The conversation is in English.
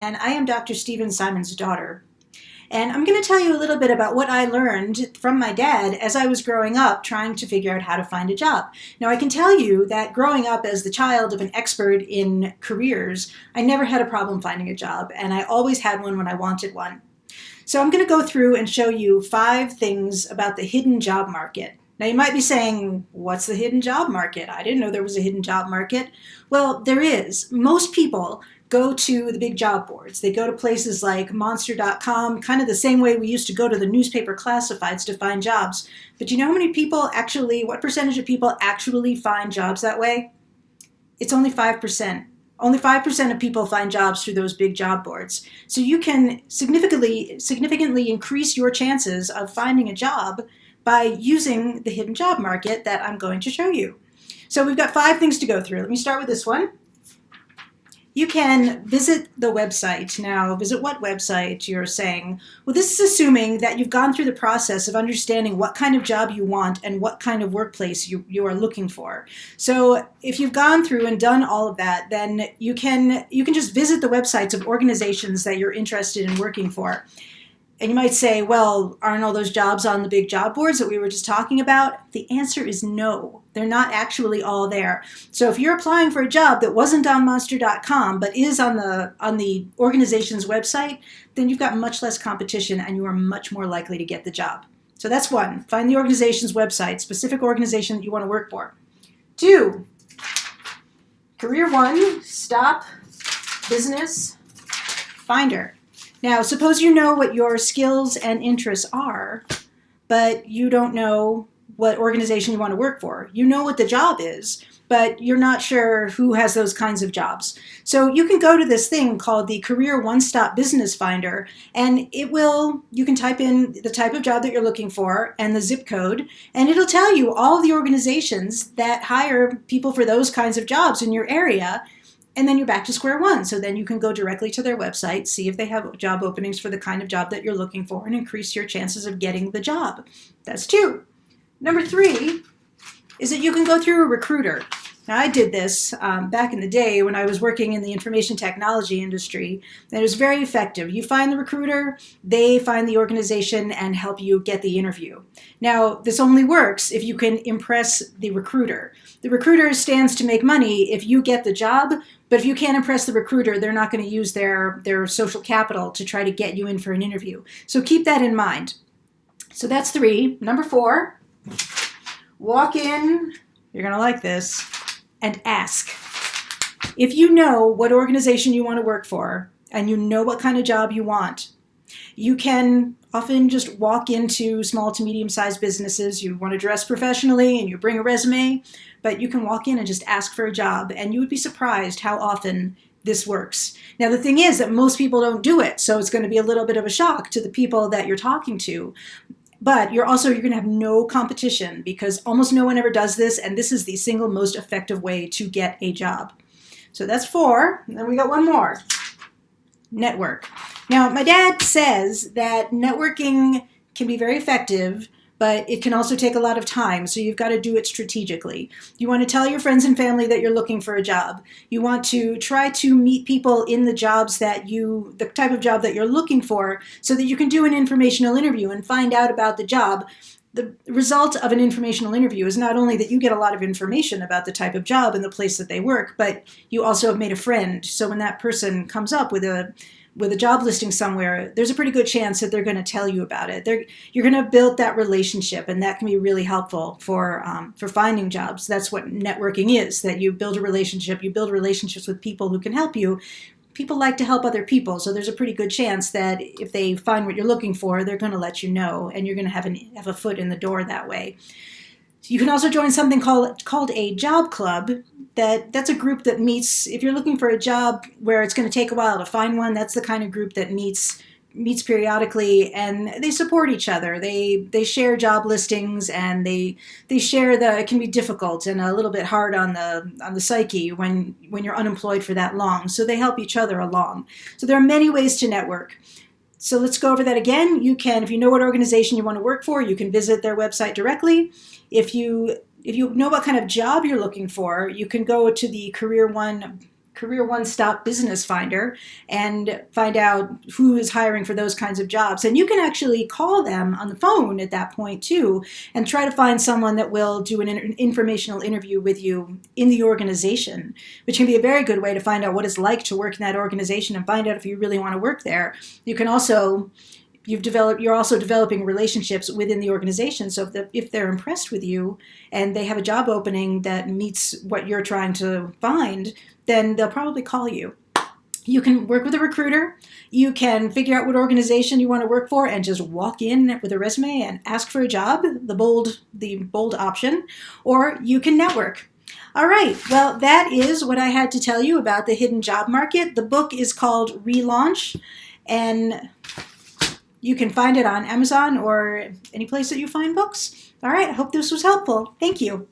And I am Dr. Stephen Simon's daughter. And I'm going to tell you a little bit about what I learned from my dad as I was growing up trying to figure out how to find a job. Now, I can tell you that growing up as the child of an expert in careers, I never had a problem finding a job, and I always had one when I wanted one. So I'm going to go through and show you 5 things about the hidden job market. Now, you might be saying, what's the hidden job market? I didn't know there was a hidden job market. Well, there is. Most people go to the big job boards. They go to places like monster.com, kind of the same way we used to go to the newspaper classifieds to find jobs. But do you know how many people actually, what percentage of people actually find jobs that way? It's only 5%. Only 5% of people find jobs through those big job boards. So you can significantly increase your chances of finding a job by using the hidden job market that I'm going to show you. So we've got 5 things to go through. Let me start with this one. You can visit the website. Now, visit what website, you're saying? Well, this is assuming that you've gone through the process of understanding what kind of job you want and what kind of workplace you are looking for. So if you've gone through and done all of that, then you can just visit the websites of organizations that you're interested in working for. And you might say, well, aren't all those jobs on the big job boards that we were just talking about? The answer is no. They're not actually all there. So if you're applying for a job that wasn't on monster.com but is on the organization's website, then you've got much less competition and you are much more likely to get the job. So that's 1. Find the organization's website, specific organization that you want to work for. 2, Career One Stop Business Finder. Now, suppose you know what your skills and interests are, but you don't know what organization you want to work for. You know what the job is, but you're not sure who has those kinds of jobs. So you can go to this thing called the Career One-Stop Business Finder, and you can type in the type of job that you're looking for and the zip code, and it'll tell you all of the organizations that hire people for those kinds of jobs in your area. And then you're back to square one. So then you can go directly to their website, see if they have job openings for the kind of job that you're looking for, and increase your chances of getting the job. That's 2. Number 3 is that you can go through a recruiter. Now, I did this back in the day when I was working in the information technology industry, and it was very effective. You find the recruiter, they find the organization and help you get the interview. Now, this only works if you can impress the recruiter. The recruiter stands to make money if you get the job, but if you can't impress the recruiter, they're not going to use their social capital to try to get you in for an interview. So keep that in mind. So that's 3. Number 4, walk in, you're going to like this, and ask. If you know what organization you want to work for and you know what kind of job you want, you can often just walk into small to medium-sized businesses. You want to dress professionally and you bring a resume, but you can walk in and just ask for a job, and you would be surprised how often this works. Now, the thing is that most people don't do it, so it's going to be a little bit of a shock to the people that you're talking to. But you're going to have no competition because almost no one ever does this, and this is the single most effective way to get a job. So that's 4, and then we got 1 more. Network. Now, my dad says that networking can be very effective, but it can also take a lot of time, so you've got to do it strategically. You want to tell your friends and family that you're looking for a job. You want to try to meet people in the the type of job that you're looking for, so that you can do an informational interview and find out about the job. The result of an informational interview is not only that you get a lot of information about the type of job and the place that they work, but you also have made a friend. So when that person comes up with a job listing somewhere, there's a pretty good chance that they're going to tell you about it. You're going to build that relationship, and that can be really helpful for finding jobs. That's what networking is, that you build a relationship. You build relationships with people who can help you. People like to help other people, so there's a pretty good chance that if they find what you're looking for, they're going to let you know, and you're going to have a foot in the door that way. You can also join something called a job club. That's a group that meets, if you're looking for a job where it's going to take a while to find one, that's the kind of group that meets periodically, and they support each other. They share job listings, and they share it can be difficult and a little bit hard on the psyche when you're unemployed for that long. So they help each other along. So there are many ways to network. So let's go over that again. You can, if you know what organization you want to work for, you can visit their website directly. If you know what kind of job you're looking for, you can go to the Career Career One Stop Business Finder and find out who is hiring for those kinds of jobs. And you can actually call them on the phone at that point too and try to find someone that will do an informational interview with you in the organization, which can be a very good way to find out what it's like to work in that organization and find out if you really want to work there. You can also you're also developing relationships within the organization. So if they're impressed with you and they have a job opening that meets what you're trying to find, then they'll probably call you. You can work with a recruiter. You can figure out what organization you want to work for and just walk in with a resume and ask for a job, the bold option, or you can network. All right, well, that is what I had to tell you about the hidden job market. The book is called Relaunch, and you can find it on Amazon or any place that you find books. All right, I hope this was helpful. Thank you.